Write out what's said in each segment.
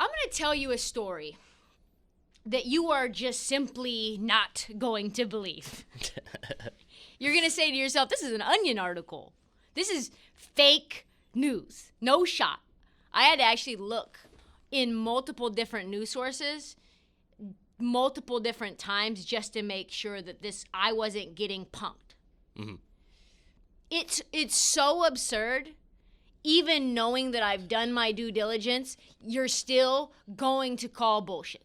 I'm going to tell you a story that you are just simply not going to believe. You're going to say to yourself, this is an Onion article. This is fake news. No shot. I had to actually look in multiple different news sources, multiple different times, just to make sure that I wasn't getting punked. Mm-hmm. It's so absurd. Even knowing that I've done my due diligence, you're still going to call bullshit.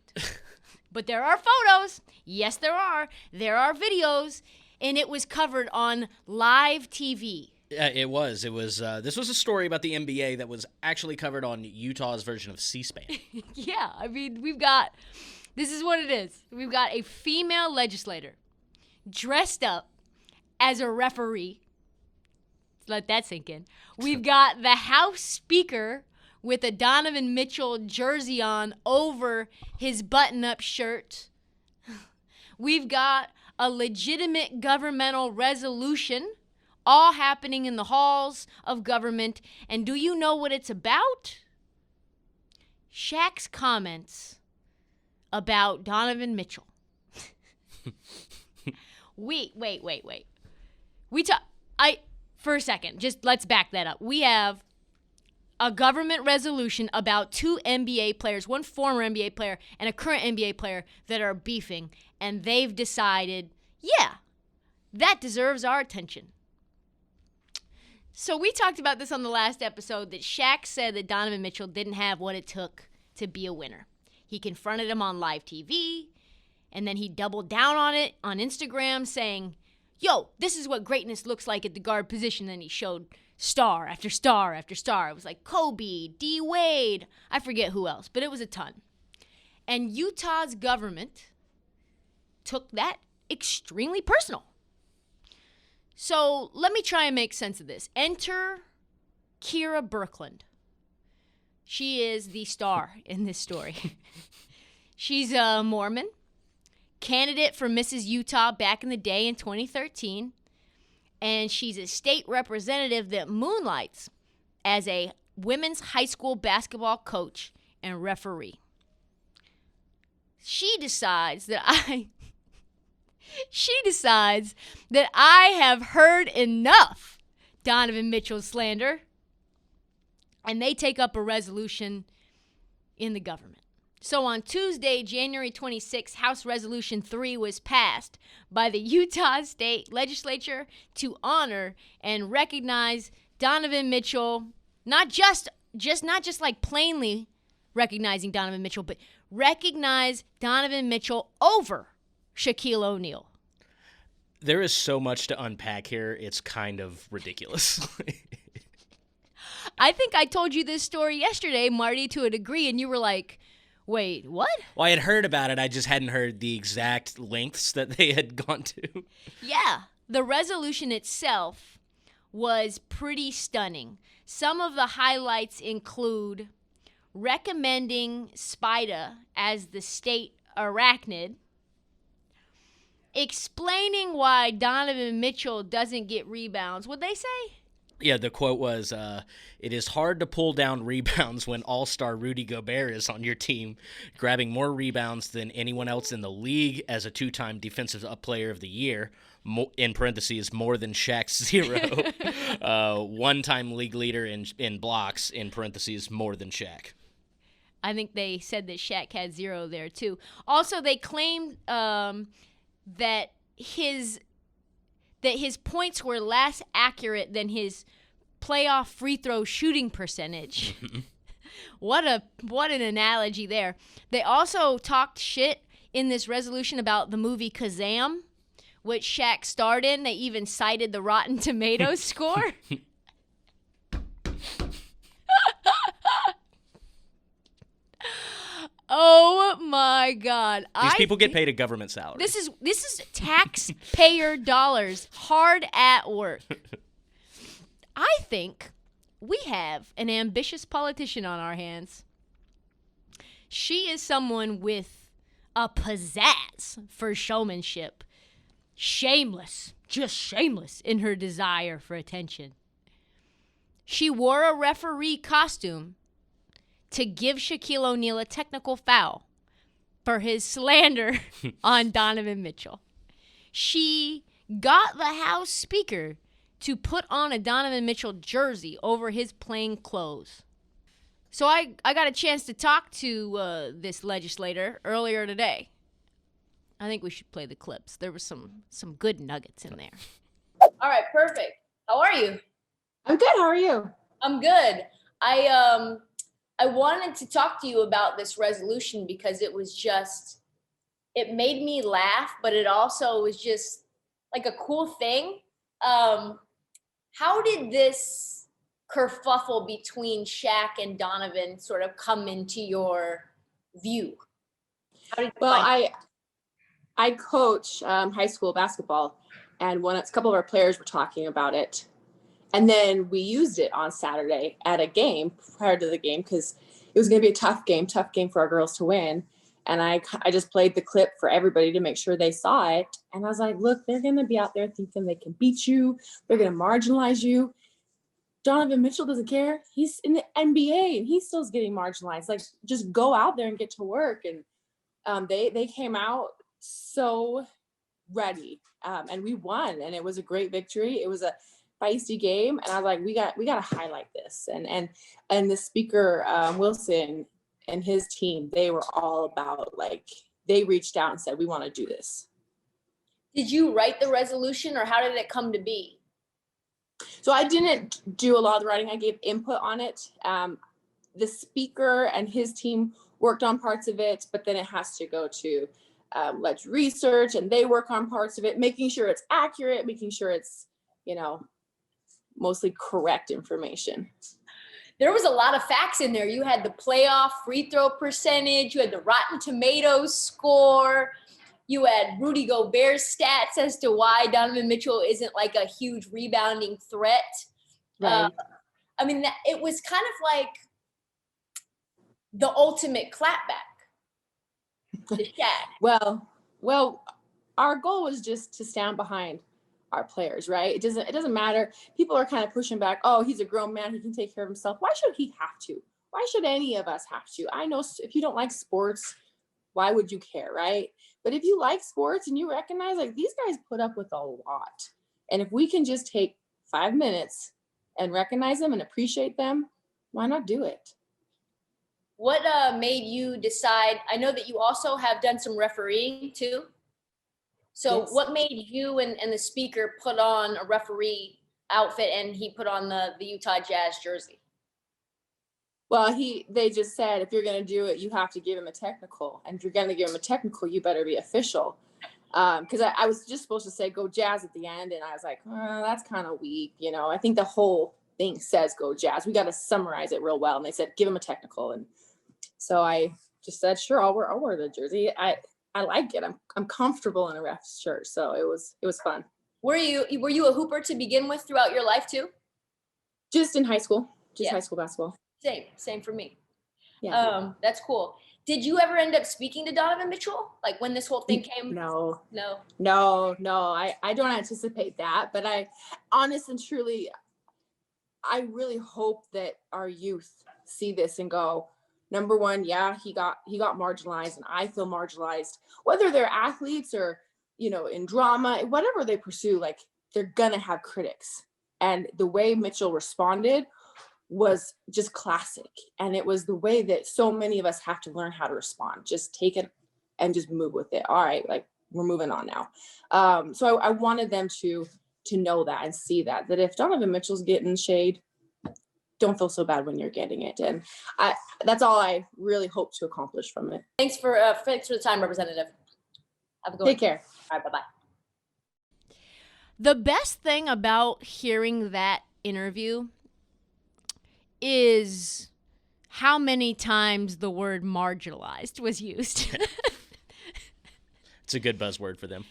But there are photos. Yes, there are. There are videos. And it was covered on live TV. Yeah, it was. This was a story about the NBA that was actually covered on Utah's version of C-SPAN. Yeah, I mean, this is what it is. We've got a female legislator dressed up as a referee. Let that sink in. We've got the House Speaker with a Donovan Mitchell jersey on over his button-up shirt. We've got a legitimate governmental resolution all happening in the halls of government. And do you know what it's about? Shaq's comments about Donovan Mitchell. Wait. For a second, just let's back that up. We have a government resolution about two NBA players, one former NBA player and a current NBA player that are beefing, and they've decided, yeah, that deserves our attention. So we talked about this on the last episode, that Shaq said that Donovan Mitchell didn't have what it took to be a winner. He confronted him on live TV, and then he doubled down on it on Instagram, saying, yo, this is what greatness looks like at the guard position. And he showed star after star after star. It was like Kobe, D. Wade, I forget who else, but it was a ton. And Utah's government took that extremely personal. So let me try and make sense of this. Enter Kera Berkland. She is the star in this story. She's a Mormon, candidate for Mrs. Utah back in the day in 2013, and she's a state representative that moonlights as a women's high school basketball coach and referee. She decides that I have heard enough Donovan Mitchell slander, and they take up a resolution in the government. So on Tuesday, January 26, House Resolution 3 was passed by the Utah State Legislature to honor and recognize Donovan Mitchell, not just like plainly recognizing Donovan Mitchell, but recognize Donovan Mitchell over Shaquille O'Neal. There is so much to unpack here. It's kind of ridiculous. I think I told you this story yesterday, Marty, to a degree, and you were like, wait, what? Well, I had heard about it. I just hadn't heard the exact lengths that they had gone to. Yeah. The resolution itself was pretty stunning. Some of the highlights include recommending SPIDA as the state arachnid, explaining why Donovan Mitchell doesn't get rebounds. What'd they say? Yeah, the quote was, it is hard to pull down rebounds when all-star Rudy Gobert is on your team, grabbing more rebounds than anyone else in the league as a two-time Defensive Player of the Year, in parentheses, more than Shaq's 0. One-time league leader in blocks, in parentheses, more than Shaq. I think they said that Shaq had 0 there, too. Also, they claimed that his points were less accurate than his playoff free throw shooting percentage. What an analogy there. They also talked shit in this resolution about the movie Kazam, which Shaq starred in. They even cited the Rotten Tomatoes score. Oh my God! These people get paid a government salary. This is taxpayer dollars hard at work. I think we have an ambitious politician on our hands. She is someone with a pizzazz for showmanship. Shameless, just shameless in her desire for attention. She wore a referee costume to give Shaquille O'Neal a technical foul for his slander on Donovan Mitchell. She got the House Speaker to put on a Donovan Mitchell jersey over his plain clothes. So I got a chance to talk to this legislator earlier today. I think we should play the clips. There was some good nuggets in there. All right, perfect. How are you? I'm good. How are you? I'm good. I wanted to talk to you about this resolution because it made me laugh, but it also was just like a cool thing. How did this kerfuffle between Shaq and Donovan sort of come into your view? How did you I coach high school basketball, and a couple of our players were talking about it. And then we used it on Saturday at a game prior to the game because it was going to be a tough game for our girls to win. And I just played the clip for everybody to make sure they saw it. And I was like, look, they're going to be out there thinking they can beat you. They're going to marginalize you. Donovan Mitchell doesn't care. He's in the NBA and he still's getting marginalized. Like, just go out there and get to work. And they came out so ready. And we won. And it was a great victory. It was a feisty game. And I was like, we got to highlight this. And the speaker, Wilson, and his team, they were all about, like, they reached out and said, we want to do this. Did you write the resolution or how did it come to be? So I didn't do a lot of the writing. I gave input on it. The speaker and his team worked on parts of it, but then it has to go to Let's Research, and they work on parts of it, making sure it's accurate, making sure it's, mostly correct information. There was a lot of facts in there. You had the playoff free throw percentage. You had the Rotten Tomatoes score. You had Rudy Gobert's stats as to why Donovan Mitchell isn't like a huge rebounding threat. Right. It was kind of like the ultimate clapback to Shaq. Well, our goal was just to stand behind our players, right? It doesn't matter. People are kind of pushing back. Oh, he's a grown man. He can take care of himself. Why should he have to? Why should any of us have to? I know if you don't like sports, why would you care, right? But if you like sports and you recognize, like, these guys put up with a lot. And if we can just take 5 minutes and recognize them and appreciate them, why not do it? What made you decide? I know that you also have done some refereeing too. So yes. What made you and the speaker put on a referee outfit and he put on the Utah Jazz jersey? Well, they just said, if you're going to do it, you have to give him a technical. And if you're going to give him a technical, you better be official. Because I was just supposed to say go Jazz at the end. And I was like, that's kind of weak. I think the whole thing says go Jazz. We got to summarize it real well. And they said, give him a technical. And so I just said, sure, I'll wear the jersey. I like it. I'm comfortable in a ref's shirt. So it was fun. Were you a hooper to begin with throughout your life too? Just in high school. High school basketball. Same for me. Yeah. That's cool. Did you ever end up speaking to Donovan Mitchell? Like when this whole thing came? No. I don't anticipate that, but I honest and truly, I really hope that our youth see this and go, number one, yeah, he got marginalized and I feel marginalized, whether they're athletes or, in drama, whatever they pursue, like, they're gonna have critics. And the way Mitchell responded was just classic. And it was the way that so many of us have to learn how to respond. Just take it and just move with it. All right, like, we're moving on now. So I wanted them to know that and see that if Donovan Mitchell's getting shade, don't feel so bad when you're getting it. And that's all I really hope to accomplish from it. Thanks for the time, Representative. Have a good one. Take care. All right, bye-bye. The best thing about hearing that interview is how many times the word marginalized was used. It's a good buzzword for them.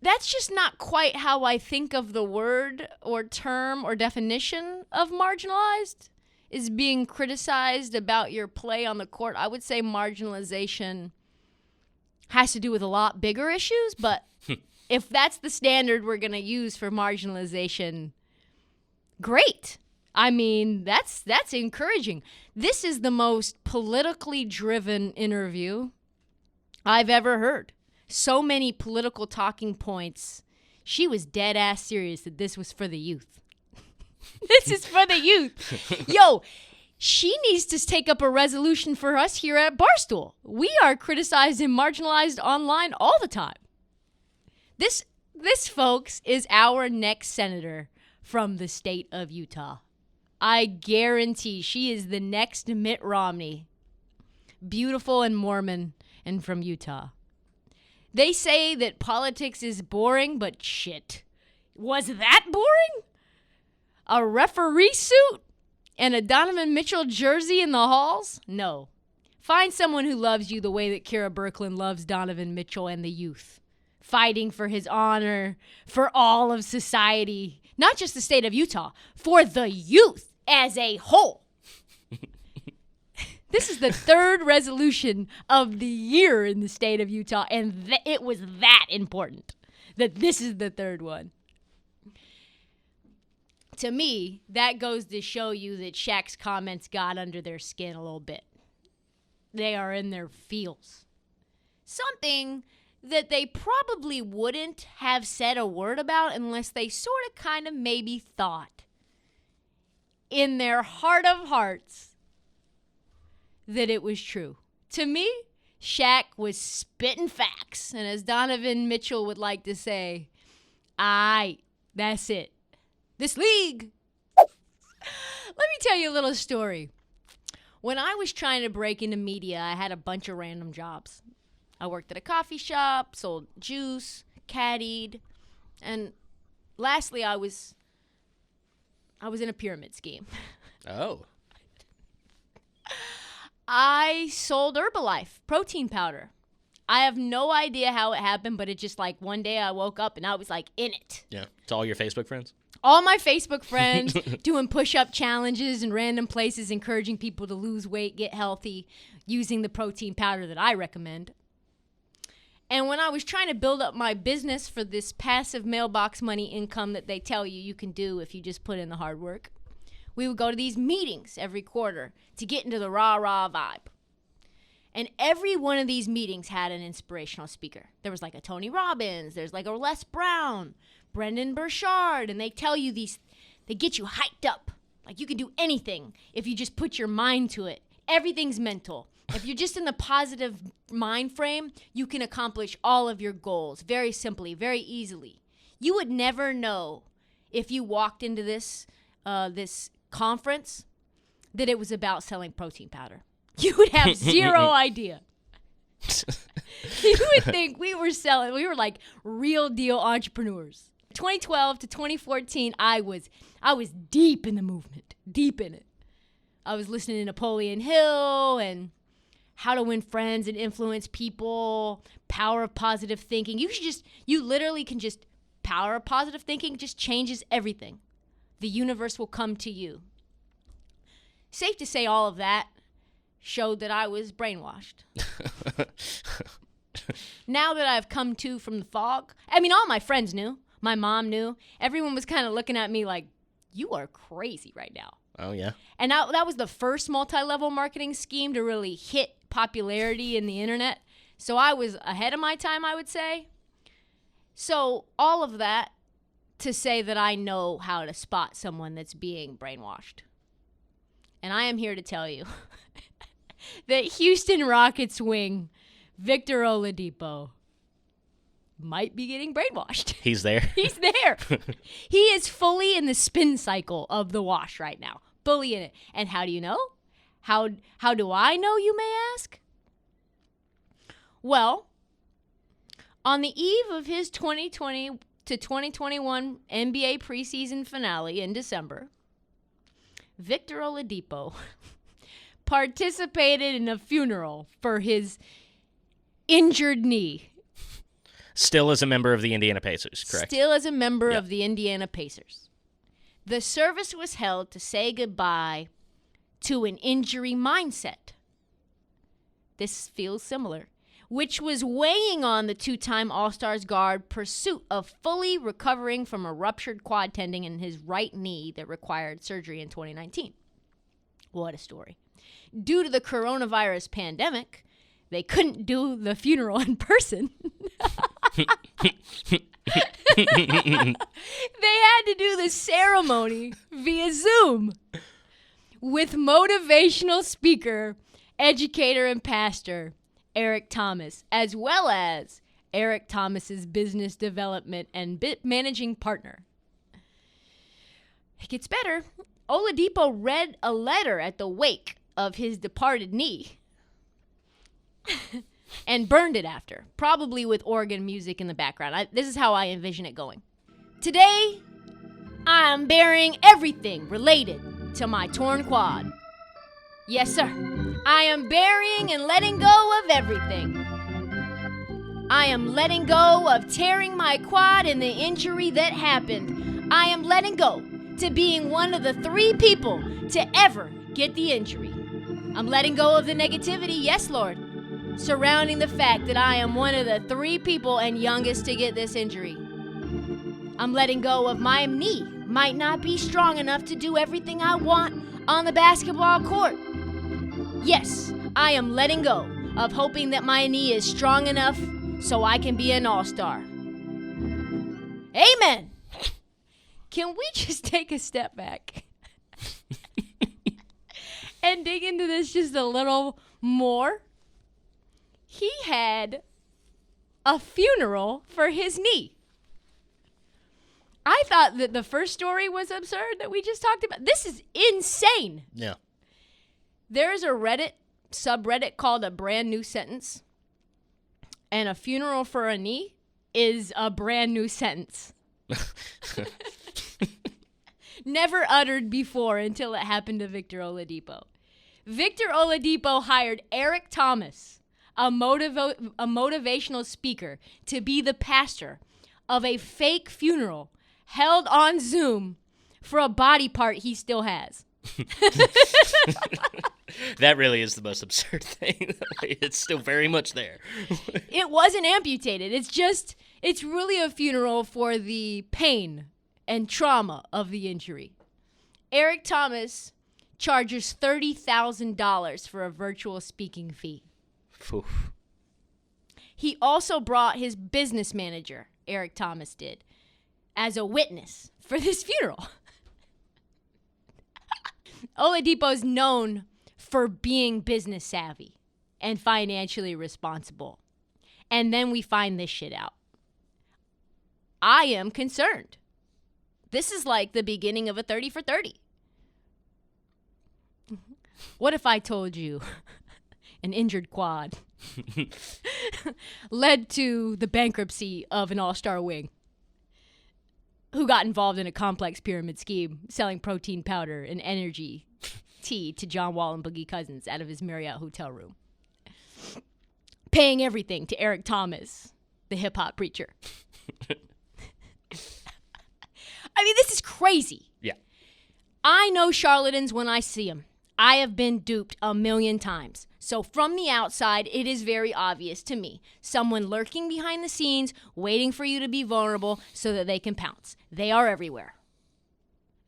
That's just not quite how I think of the word or term or definition of marginalized, is being criticized about your play on the court. I would say marginalization has to do with a lot bigger issues, but if that's the standard we're going to use for marginalization, great. I mean, that's encouraging. This is the most politically driven interview I've ever heard. So many political talking points. She was dead ass serious that this was for the youth. This is for the youth. Yo, she needs to take up a resolution for us here at Barstool. We are criticized and marginalized online all the time. This, folks, is our next senator from the state of Utah. I guarantee she is the next Mitt Romney. Beautiful and Mormon and from Utah. They say that politics is boring, but shit. Was that boring? A referee suit and a Donovan Mitchell jersey in the halls? No. Find someone who loves you the way that Kera Berkland loves Donovan Mitchell and the youth. Fighting for his honor, for all of society. Not just the state of Utah, for the youth as a whole. This is the third resolution of the year in the state of Utah, and it was that important that this is the third one. To me, that goes to show you that Shaq's comments got under their skin a little bit. They are in their feels. Something that they probably wouldn't have said a word about unless they sort of kind of maybe thought in their heart of hearts that it was true. To me, Shaq was spitting facts. And as Donovan Mitchell would like to say, that's it. This league. Let me tell you a little story. When I was trying to break into media, I had a bunch of random jobs. I worked at a coffee shop, sold juice, caddied, and lastly, I was in a pyramid scheme. Oh. I sold Herbalife protein powder. I have no idea how it happened, but it just like one day I woke up and I was like in it. Yeah. To all your Facebook friends? All my Facebook friends doing push-up challenges in random places, encouraging people to lose weight, get healthy, using the protein powder that I recommend. And when I was trying to build up my business for this passive mailbox money income that they tell you can do if you just put in the hard work, we would go to these meetings every quarter to get into the rah-rah vibe. And every one of these meetings had an inspirational speaker. There was like a Tony Robbins, there's like a Les Brown, Brendan Burchard, and they tell you they get you hyped up. Like you can do anything if you just put your mind to it. Everything's mental. If you're just in the positive mind frame, you can accomplish all of your goals very simply, very easily. You would never know if you walked into this conference that it was about selling protein powder. You would have zero idea. You would think we were like real deal entrepreneurs. 2012 to 2014, I was deep in the movement, deep in it. I was listening to Napoleon Hill and How to Win Friends and Influence People, Power of Positive Thinking. You literally can just, power of positive thinking just changes everything. The universe will come to you. Safe to say all of that showed that I was brainwashed. Now that I've come to from the fog, I mean, all my friends knew. My mom knew. Everyone was kind of looking at me like, you are crazy right now. Oh, yeah. And that was the first multi-level marketing scheme to really hit popularity in the internet. So I was ahead of my time, I would say. So all of that to say that I know how to spot someone that's being brainwashed. And I am here to tell you that Houston Rockets wing Victor Oladipo might be getting brainwashed. He's there. He's there. He is fully in the spin cycle of the wash right now. Fully in it. And how do you know? How do I know, you may ask? Well, on the eve of his 2020 to 2021 NBA preseason finale in December, Victor Oladipo participated in a funeral for his injured knee. Still as a member of the Indiana Pacers, correct? Still as a member of the Indiana Pacers. The service was held to say goodbye to an injury mindset. This feels similar. which was weighing on the two-time All-Stars guard pursuit of fully recovering from a ruptured quad tendon in his right knee that required surgery in 2019. What a story. Due to the coronavirus pandemic, they couldn't do the funeral in person. They had to do the ceremony via Zoom with motivational speaker, educator, and pastor Eric Thomas, as well as Eric Thomas's business development and managing partner. It gets better. Oladipo read a letter at the wake of his departed knee and burned it after, probably with organ music in the background. This is how I envision it going. Today, I am burying everything related to my torn quad. Yes, sir. I am burying and letting go of everything. I am letting go of tearing my quad and the injury that happened. I am letting go to being one of the 3 people to ever get the injury. I'm letting go of the negativity, yes, Lord, surrounding the fact that I am one of the 3 people and youngest to get this injury. I'm letting go of my knee might not be strong enough to do everything I want on the basketball court. Yes, I am letting go of hoping that my knee is strong enough so I can be an all-star. Amen. Can we just take a step back and dig into this just a little more? He had a funeral for his knee. I thought that the first story was absurd that we just talked about. This is insane. Yeah. There's a Reddit subreddit called A Brand New Sentence, and a funeral for a knee is a brand new sentence. Never uttered before until it happened to Victor Oladipo. Victor Oladipo hired Eric Thomas, a motivational speaker, to be the pastor of a fake funeral held on Zoom for a body part he still has. That really is the most absurd thing. It's still very much there. It wasn't amputated. It's really a funeral for the pain and trauma of the injury. Eric Thomas charges $30,000 for a virtual speaking fee. Oof. He also brought his business manager, Eric Thomas did, as a witness for this funeral. Oladipo is known for being business savvy and financially responsible. And then we find this shit out. I am concerned. This is like the beginning of a 30 for 30. What if I told you an injured quad led to the bankruptcy of an all-star wing who got involved in a complex pyramid scheme selling protein powder and energy tea to John Wall and Boogie Cousins out of his Marriott hotel room, paying everything to Eric Thomas, the hip-hop preacher. I mean, this is crazy. Yeah. I know charlatans when I see them. I have been duped a million times. So from the outside, it is very obvious to me. Someone lurking behind the scenes, waiting for you to be vulnerable so that they can pounce. They are everywhere.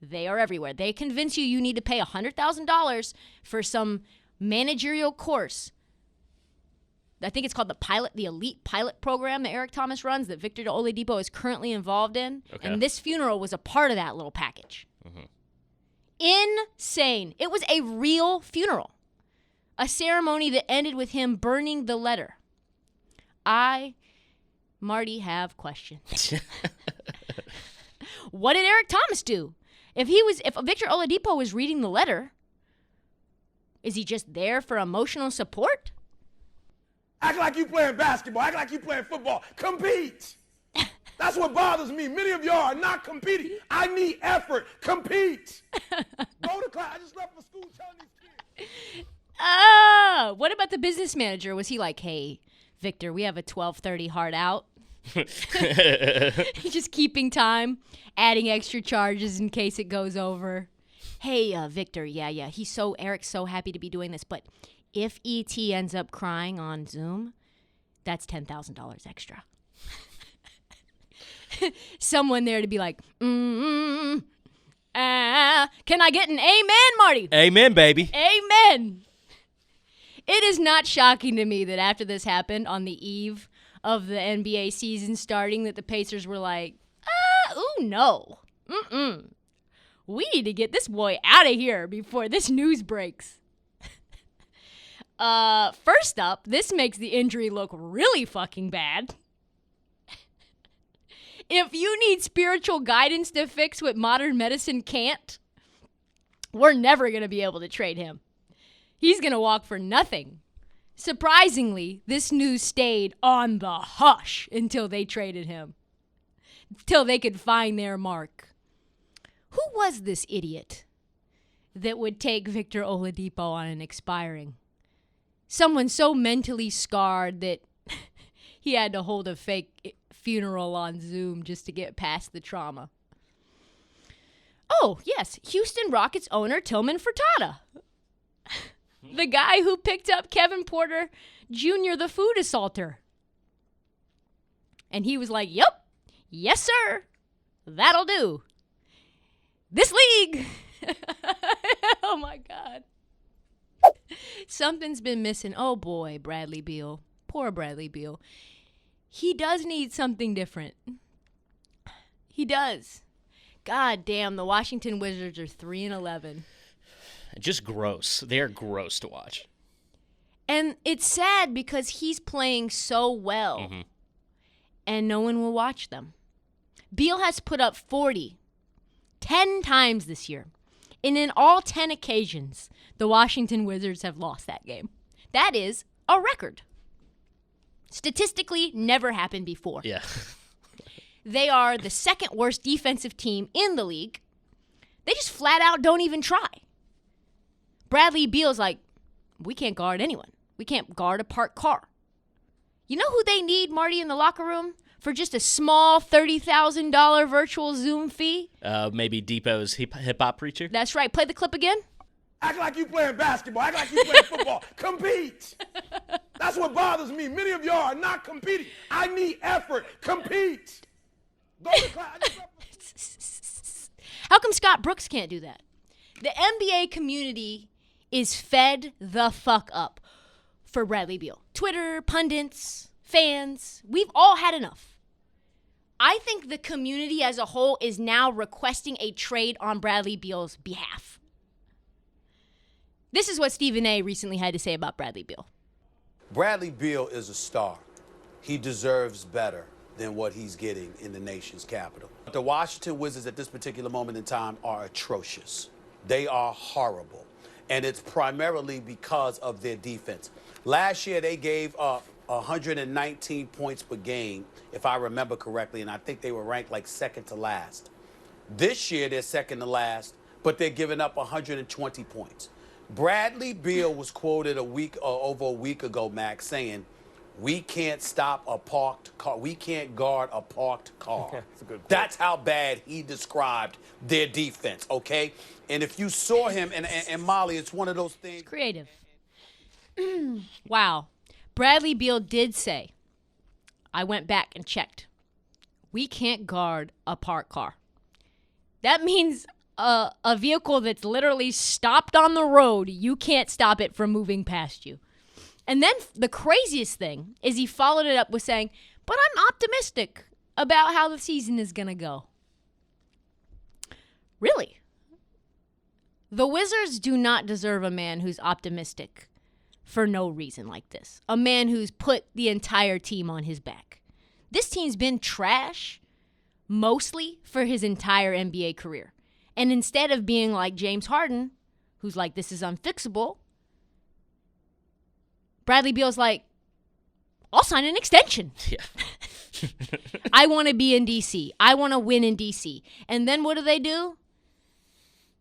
They are everywhere. They convince you need to pay $100,000 for some managerial course. I think it's called the Elite Pilot Program that Eric Thomas runs that Victor Oladipo is currently involved in. Okay. And this funeral was a part of that little package. Mm-hmm. Insane. It was a real funeral. A ceremony that ended with him burning the letter. Marty, have questions. What did Eric Thomas do? If Victor Oladipo was reading the letter, is he just there for emotional support? Act like you playing basketball. Act like you playing football. Compete. That's what bothers me. Many of y'all are not competing. I need effort. Compete. Go to class. I just left for school telling these kids. What about the business manager? Was he like, hey, Victor, we have a 12:30 hard out? Just keeping time, adding extra charges in case it goes over. Hey, Victor, yeah. Eric's so happy to be doing this, but if ET ends up crying on Zoom, That's $10,000 extra. Someone there to be like, can I get an amen, Marty? Amen, baby. Amen. It is not shocking to me that after this happened on the eve of the NBA season starting that the Pacers were like, no. We need to get this boy out of here before this news breaks. First up, this makes the injury look really fucking bad. If you need spiritual guidance to fix what modern medicine can't, we're never going to be able to trade him. He's going to walk for nothing. Surprisingly, this news stayed on the hush until they traded him. Till they could find their mark. Who was this idiot that would take Victor Oladipo on an expiring? Someone so mentally scarred that he had to hold a fake funeral on Zoom just to get past the trauma. Oh, yes, Houston Rockets owner Tillman Fertitta. The guy who picked up Kevin Porter Jr., the food assaulter. And he was like, yep, yes, sir, that'll do. This league. Oh, my God. Something's been missing. Oh, boy, Bradley Beal. Poor Bradley Beal. He does need something different. He does. God damn, the Washington Wizards are 3-11. Just gross. They're gross to watch. And it's sad because he's playing so well, and no one will watch them. Beal has put up 40 10 times this year. And in all 10 occasions, the Washington Wizards have lost that game. That is a record. Statistically, never happened before. Yeah. They are the second worst defensive team in the league. They just flat out don't even try. Bradley Beal's like, we can't guard anyone. We can't guard a parked car. You know who they need, Marty, in the locker room for just a small $30,000 virtual Zoom fee? Maybe Depot's hip-hop preacher? That's right. Play the clip again. Act like you playing basketball. Act like you playing football. Compete. That's what bothers me. Many of y'all are not competing. I need effort. Compete. Go to class. How come Scott Brooks can't do that? The NBA community is fed the fuck up for Bradley Beal. Twitter, pundits, fans, we've all had enough. I think the community as a whole is now requesting a trade on Bradley Beal's behalf. This is what Stephen A. recently had to say about Bradley Beal. Bradley Beal is a star. He deserves better than what he's getting in the nation's capital. The Washington Wizards at this particular moment in time are atrocious. They are horrible. And it's primarily because of their defense. Last year, they gave up 119 points per game, if I remember correctly, and I think they were ranked like second to last. This year, they're second to last, but they're giving up 120 points. Bradley Beal was quoted over a week ago, Max, saying, we can't stop a parked car. We can't guard a parked car. That's a good quote. That's how bad he described their defense, okay? And if you saw him, and Molly, it's one of those things. Creative. Wow. Bradley Beal did say, I went back and checked. We can't guard a parked car. That means a vehicle that's literally stopped on the road, you can't stop it from moving past you. And then the craziest thing is he followed it up with saying, but I'm optimistic about how the season is going to go. Really? The Wizards do not deserve a man who's optimistic for no reason like this. A man who's put the entire team on his back. This team's been trash mostly for his entire NBA career. And instead of being like James Harden, who's like, this is unfixable, Bradley Beal's like, I'll sign an extension. Yeah. I want to be in D.C. I want to win in D.C. And then what do?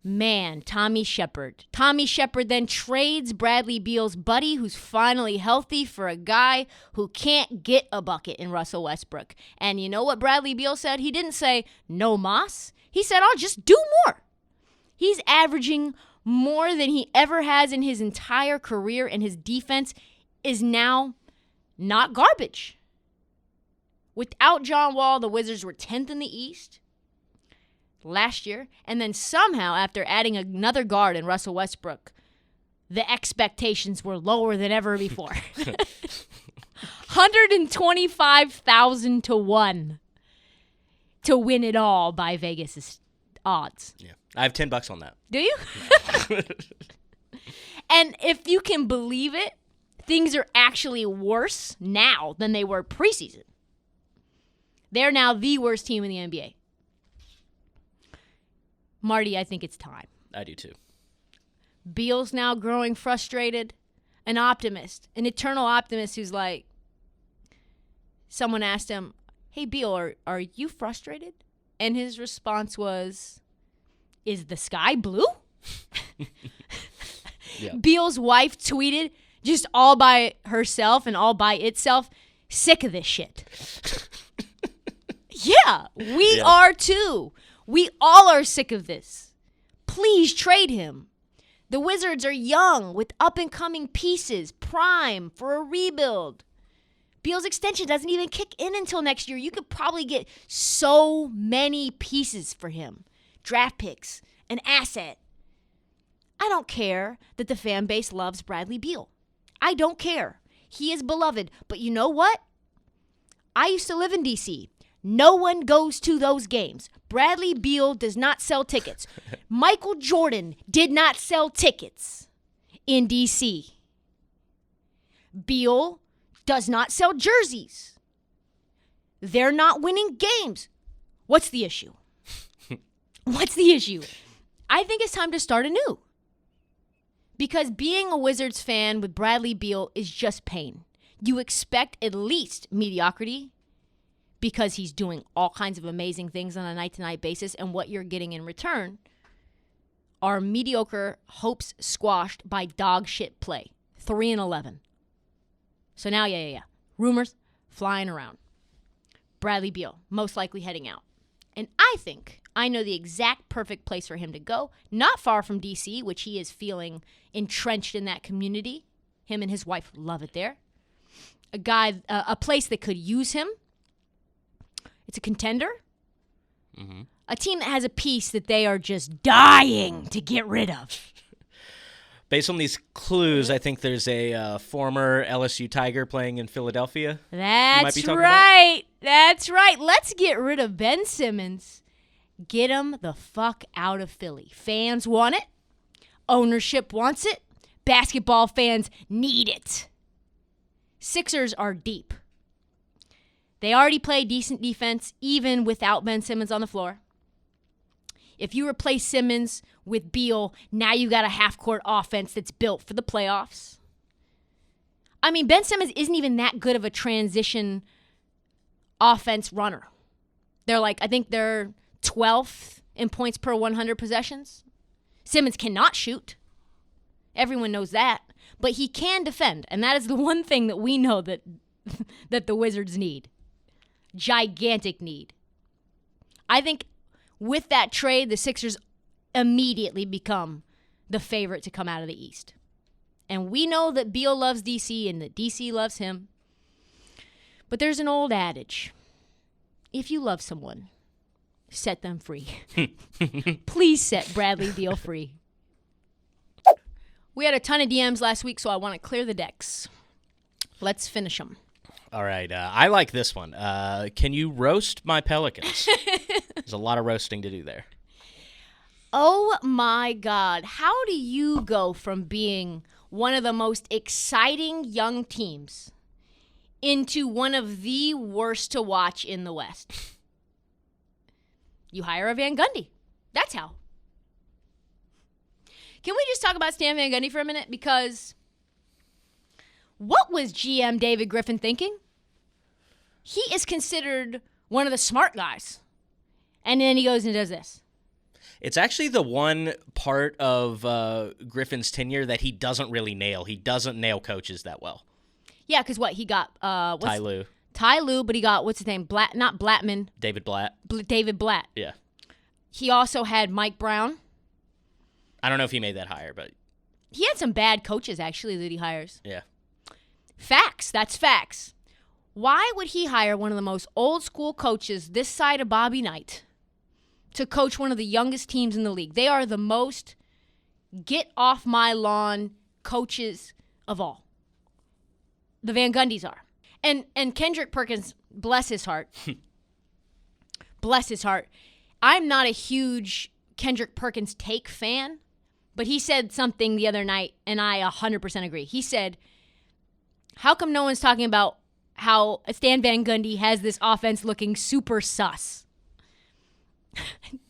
Man, Tommy Shepard. Tommy Shepard then trades Bradley Beal's buddy, who's finally healthy, for a guy who can't get a bucket in Russell Westbrook. And you know what Bradley Beal said? He didn't say, no mas. He said, I'll just do more. He's averaging more than he ever has in his entire career, and his defense is now not garbage. Without John Wall, the Wizards were 10th in the East last year. And then somehow, after adding another guard in Russell Westbrook, the expectations were lower than ever before. 125,000 to 1 to win it all by Vegas' odds. Yeah, I have $10 on that. Do you? And if you can believe it, things are actually worse now than they were preseason. They're now the worst team in the NBA. Marty, I think it's time. I do too. Beal's now growing frustrated. An optimist, an eternal optimist who's like, someone asked him, hey, Beal, are you frustrated? And his response was, is the sky blue? Yeah. Beal's wife tweeted, just all by herself and all by itself, sick of this shit. Yeah, we are too. We all are sick of this. Please trade him. The Wizards are young with up-and-coming pieces, prime for a rebuild. Beal's extension doesn't even kick in until next year. You could probably get so many pieces for him. Draft picks, an asset. I don't care that the fan base loves Bradley Beal. I don't care. He is beloved. But you know what? I used to live in D.C. No one goes to those games. Bradley Beal does not sell tickets. Michael Jordan did not sell tickets in D.C. Beal does not sell jerseys. They're not winning games. What's the issue? What's the issue? I think it's time to start anew. Because being a Wizards fan with Bradley Beal is just pain. You expect at least mediocrity because he's doing all kinds of amazing things on a night-to-night basis, and what you're getting in return are mediocre hopes squashed by dog shit play. 3-11. So now, rumors flying around. Bradley Beal, most likely heading out. And I think I know the exact perfect place for him to go. Not far from D.C., which he is feeling entrenched in that community. Him and his wife love it there. A place that could use him. It's a contender. Mm-hmm. A team that has a piece that they are just dying to get rid of. Based on these clues, I think there's a former LSU Tiger playing in Philadelphia. That's right. That's right. Let's get rid of Ben Simmons. Get him the fuck out of Philly. Fans want it. Ownership wants it. Basketball fans need it. Sixers are deep. They already play decent defense even without Ben Simmons on the floor. If you replace Simmons with Beal, now you got a half-court offense that's built for the playoffs. I mean, Ben Simmons isn't even that good of a transition offense runner. I think they're 12th in points per 100 possessions. Simmons cannot shoot. Everyone knows that. But he can defend, and that is the one thing that we know that the Wizards need. Gigantic need. I think with that trade, the Sixers immediately become the favorite to come out of the East. And we know that Beal loves DC and that DC loves him. But there's an old adage. If you love someone, set them free. Please set Bradley Beal free. We had a ton of DMs last week, so I want to clear the decks. Let's finish them. All right. I like this one. Can you roast my Pelicans? There's a lot of roasting to do there. Oh, my God. How do you go from being one of the most exciting young teams into one of the worst to watch in the West? You hire a Van Gundy. That's how. Can we just talk about Stan Van Gundy for a minute? Because what was GM David Griffin thinking? He is considered one of the smart guys. And then he goes and does this. It's actually the one part of Griffin's tenure that he doesn't really nail. He doesn't nail coaches that well. Yeah, because what? He got Ty Lue. Ty Lue, but he got, what's his name? Not Blattman. David Blatt. David Blatt. Yeah. He also had Mike Brown. I don't know if he made that hire, but he had some bad coaches, actually, that he hires. Yeah. Facts. That's facts. Why would he hire one of the most old school coaches this side of Bobby Knight to coach one of the youngest teams in the league? They are the most get off my lawn coaches of all. The Van Gundys are. And Kendrick Perkins, bless his heart. Bless his heart. I'm not a huge Kendrick Perkins take fan, but he said something the other night, and I 100% agree. He said, how come no one's talking about how Stan Van Gundy has this offense looking super sus?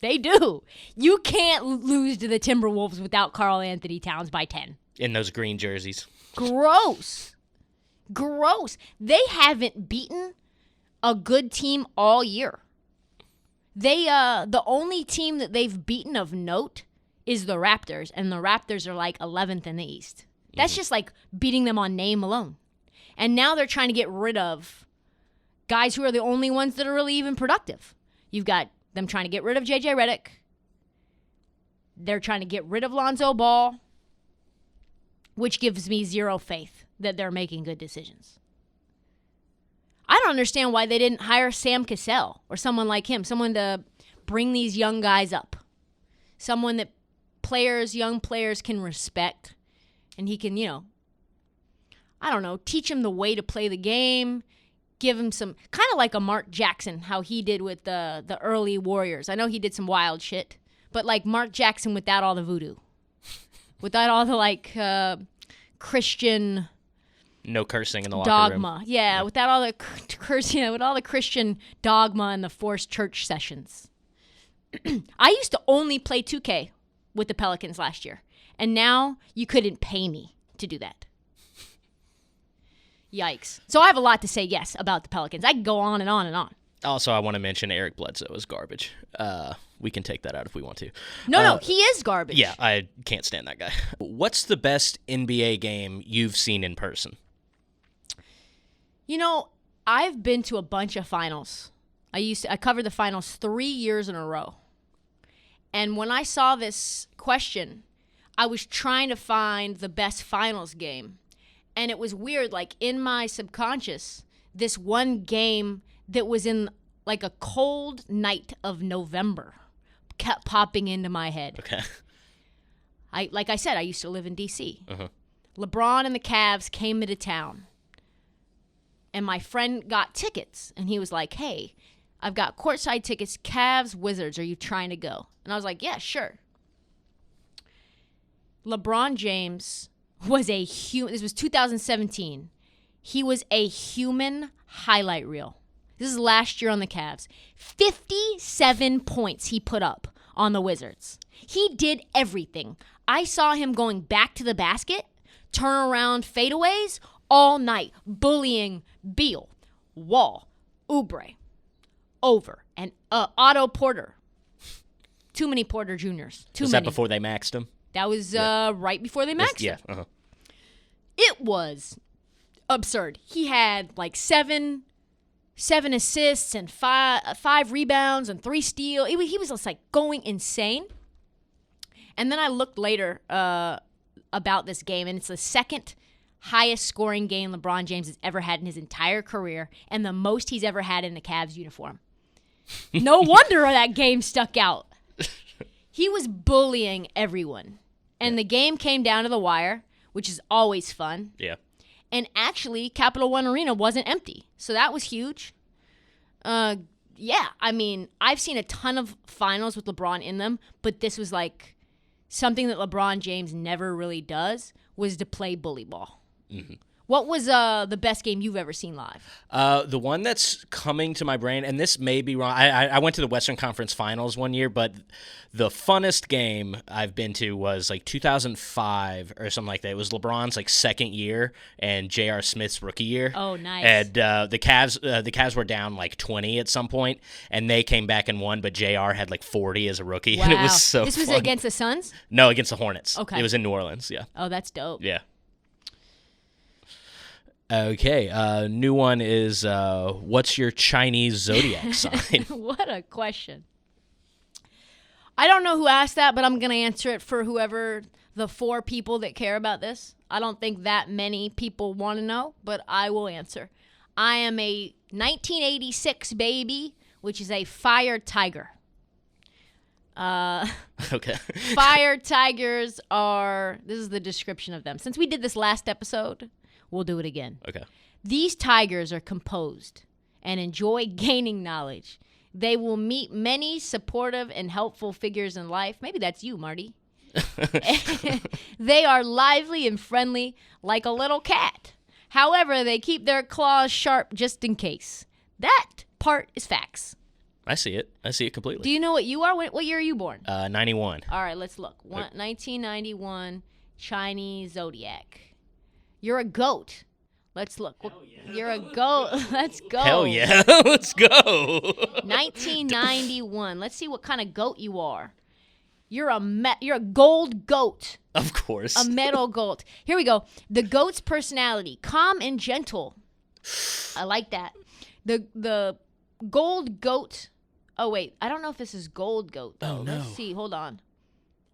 They do. You can't lose to the Timberwolves without Karl Anthony Towns by 10. In those green jerseys. Gross. Gross. They haven't beaten a good team all year. The only team that they've beaten of note is the Raptors, and the Raptors are like 11th in the East. That's just like beating them on name alone. And now they're trying to get rid of guys who are the only ones that are really even productive. You've got them trying to get rid of J.J. Redick. They're trying to get rid of Lonzo Ball, which gives me zero faith that they're making good decisions. I don't understand why they didn't hire Sam Cassell or someone like him, someone to bring these young guys up, someone that young players can respect, and he can, I don't know, teach them the way to play the game, give him some, kind of like a Mark Jackson, how he did with the early Warriors. I know he did some wild shit, but like Mark Jackson without all the voodoo, without all the Christian... No cursing in the locker dogma. room. Yeah, without all the cursing, with all the Christian dogma and the forced church sessions. I used to only play 2K with the Pelicans last year, and now you couldn't pay me to do that. Yikes. So I have a lot to say, yes, about the Pelicans. I can go on and on and on. Also, I want to mention Eric Bledsoe is garbage. We can take that out if we want to. No, he is garbage. Yeah, I can't stand that guy. What's the best NBA game you've seen in person? I've been to a bunch of finals. I covered the finals 3 years in a row. And when I saw this question, I was trying to find the best finals game. And it was weird, like in my subconscious, this one game that was in like a cold night of November kept popping into my head. Okay. Like I said, I used to live in D.C. Uh-huh. LeBron and the Cavs came into town. And my friend got tickets, and he was like, hey, I've got courtside tickets, Cavs, Wizards, are you trying to go? And I was like, yeah, sure. LeBron James was this was 2017. He was a human highlight reel. This is last year on the Cavs. 57 points he put up on the Wizards. He did everything. I saw him going back to the basket, turn around fadeaways, all night, bullying Beal, Wall, Oubre, Over, and Otto Porter. Too many Porter Juniors. Was that before they maxed him? That was right before they maxed him. Yeah. Uh-huh. It was absurd. He had like seven assists and five rebounds and 3 steals. He was just like going insane. And then I looked later about this game, and it's the second highest scoring game LeBron James has ever had in his entire career, and the most he's ever had in a Cavs uniform. No wonder that game stuck out. He was bullying everyone. And the game came down to the wire, which is always fun. Yeah. And actually, Capital One Arena wasn't empty, so that was huge. Yeah, I mean, I've seen a ton of finals with LeBron in them, but this was like something that LeBron James never really does, was to play bully ball. Mm-hmm. What was the best game you've ever seen live? The one that's coming to my brain, and this may be wrong. I went to the Western Conference Finals one year, but the funnest game I've been to was like 2005 or something like that. It was LeBron's like second year and J.R. Smith's rookie year. Oh, nice. And the Cavs were down like 20 at some point, and they came back and won, but J.R. had like 40 as a rookie, wow. and it was so This was fun. against the Suns? No, against the Hornets. Okay. It was in New Orleans, yeah. Oh, that's dope. Yeah. Okay, new one is, what's your Chinese zodiac sign? What a question. I don't know who asked that, but I'm going to answer it for whoever the 4 people that care about this. I don't think that many people want to know, but I will answer. I am a 1986 baby, which is a fire tiger. Okay. Fire tigers are, this is the description of them. Since we did this last episode, we'll do it again. Okay. These tigers are composed and enjoy gaining knowledge. They will meet many supportive and helpful figures in life. Maybe that's you, Marty. They are lively and friendly like a little cat. However, they keep their claws sharp just in case. That part is facts. I see it. I see it completely. Do you know what you are? What year are you born? 91. All right, let's look. 1991 Chinese zodiac. You're a goat. Let's look. Yeah. You're a goat. Let's go. Hell yeah. Let's go. 1991. Let's see what kind of goat you are. You're a gold goat. Of course. A metal goat. Here we go. The goat's personality, calm and gentle. I like that. The gold goat. Oh wait, I don't know if this is gold goat though. Oh, no. Let's see. Hold on.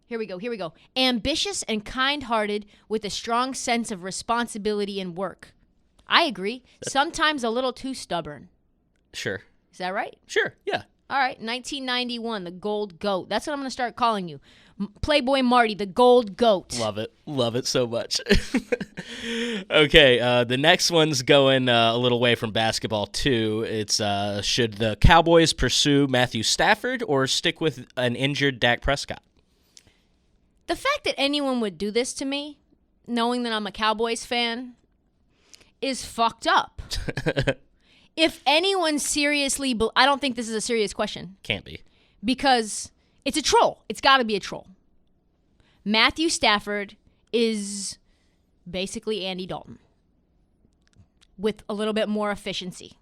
Here we go. Ambitious and kind-hearted with a strong sense of responsibility and work. I agree. Sometimes a little too stubborn. Sure. Is that right? Sure. Yeah. All right. 1991, the gold goat. That's what I'm going to start calling you. Playboy Marty, the gold goat. Love it. Love it so much. Okay. The next one's going a little away from basketball, too. It's should the Cowboys pursue Matthew Stafford or stick with an injured Dak Prescott? The fact that anyone would do this to me, knowing that I'm a Cowboys fan, is fucked up. If anyone seriously... I don't think this is a serious question. Can't be. Because it's a troll. It's got to be a troll. Matthew Stafford is basically Andy Dalton with a little bit more efficiency.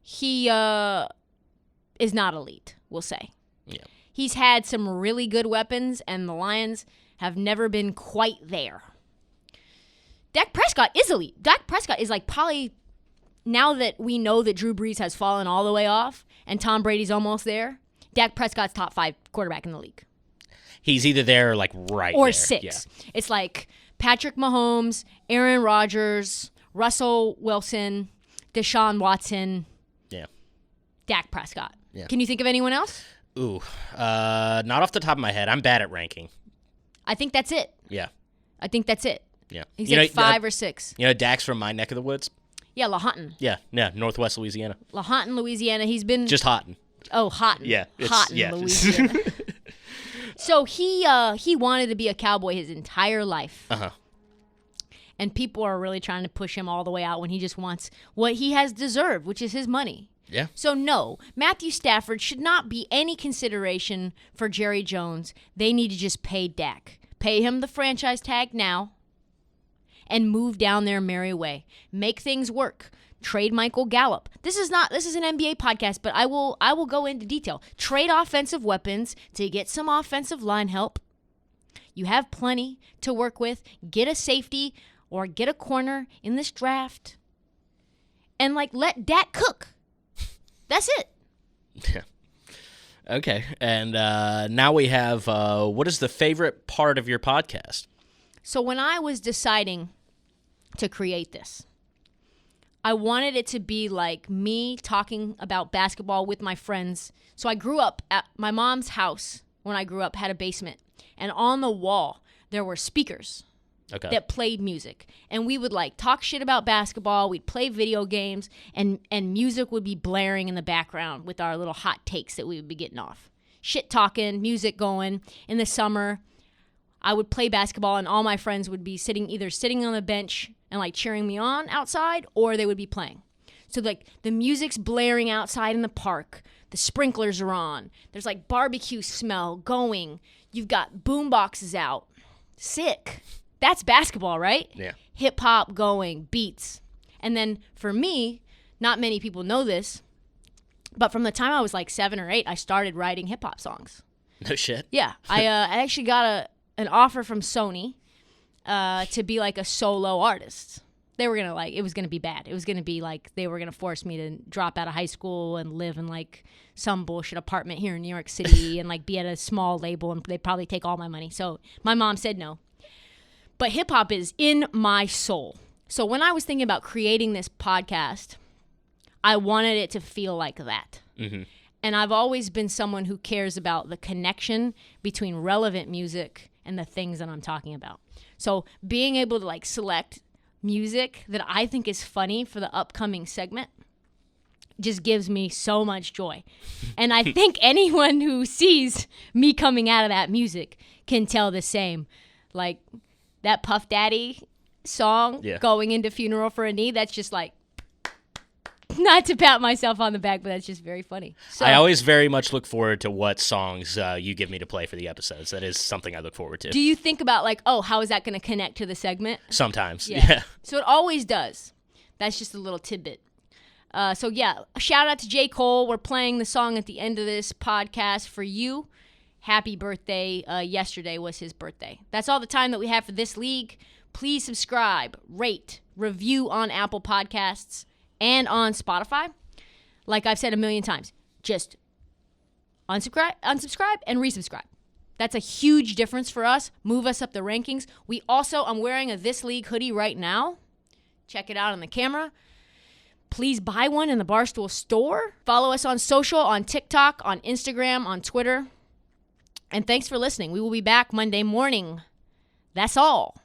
He is not elite, we'll say. Yeah. He's had some really good weapons, and the Lions have never been quite there. Dak Prescott is elite. Dak Prescott is like probably, now that we know that Drew Brees has fallen all the way off and Tom Brady's almost there, Dak Prescott's top 5 quarterback in the league. He's either there or like right or there. 6. Yeah. It's like Patrick Mahomes, Aaron Rodgers, Russell Wilson, Deshaun Watson, Yeah. Dak Prescott. Yeah. Can you think of anyone else? Ooh. Not off the top of my head. I'm bad at ranking. I think that's it. Yeah. I think that's it. Yeah. He's like 5 or 6. You know, Dak's from my neck of the woods? Yeah, Lahontan. Yeah. Northwest Louisiana. Lahontan, Louisiana. He's been... Just Houghton. Oh, Houghton. Yeah. Houghton, Louisiana. So he wanted to be a Cowboy his entire life. Uh-huh. And people are really trying to push him all the way out when he just wants what he has deserved, which is his money. Yeah. So no, Matthew Stafford should not be any consideration for Jerry Jones. They need to just pay Dak. Pay him the franchise tag now and move down their merry way. Make things work. Trade Michael Gallup. This is an NBA podcast, but I will go into detail. Trade offensive weapons to get some offensive line help. You have plenty to work with. Get a safety or get a corner in this draft. And let Dak cook. That's it. Yeah. Okay. And now we have, what is the favorite part of your podcast? So when I was deciding to create this, I wanted it to be like me talking about basketball with my friends. So I grew up at my mom's house. When I grew up, had a basement. And on the wall, there were speakers. Okay. That played music. And we would talk shit about basketball. We'd play video games and music would be blaring in the background with our little hot takes that we would be getting off. Shit talking, music going. In the summer, I would play basketball and all my friends would be either sitting on the bench and cheering me on outside, or they would be playing. So the music's blaring outside in the park. The sprinklers are on. There's barbecue smell going. You've got boom boxes out. Sick. That's basketball, right? Yeah. Hip hop going, beats. And then for me, not many people know this, but from the time I was 7 or 8, I started writing hip hop songs. No shit. Yeah. I actually got an offer from Sony to be a solo artist. they were gonna it was gonna be bad. It was gonna be like they were gonna force me to drop out of high school and live in like some bullshit apartment here in New York City and like be at a small label, and they'd probably take all my money. So my mom said no. But hip hop is in my soul. So when I was thinking about creating this podcast, I wanted it to feel like that. Mm-hmm. And I've always been someone who cares about the connection between relevant music and the things that I'm talking about. So being able to like select music that I think is funny for the upcoming segment just gives me so much joy. And I think anyone who sees me coming out of that music can tell the same. Like that Puff Daddy song, Going into Funeral for a Knee, that's just like, not to pat myself on the back, but that's just very funny. So, I always very much look forward to what songs you give me to play for the episodes. That is something I look forward to. Do you think about like, oh, how is that going to connect to the segment? Sometimes, yeah. So it always does. That's just a little tidbit. So yeah, shout out to J. Cole. We're playing the song at the end of this podcast for you. Happy birthday. Yesterday was his birthday. That's all the time that we have for this league. Please subscribe, rate, review on Apple Podcasts and on Spotify. Like I've said a million times, just unsubscribe and resubscribe. That's a huge difference for us. Move us up the rankings. I'm wearing a This League hoodie right now. Check it out on the camera. Please buy one in the Barstool store. Follow us on social, on TikTok, on Instagram, on Twitter. And thanks for listening. We will be back Monday morning. That's all.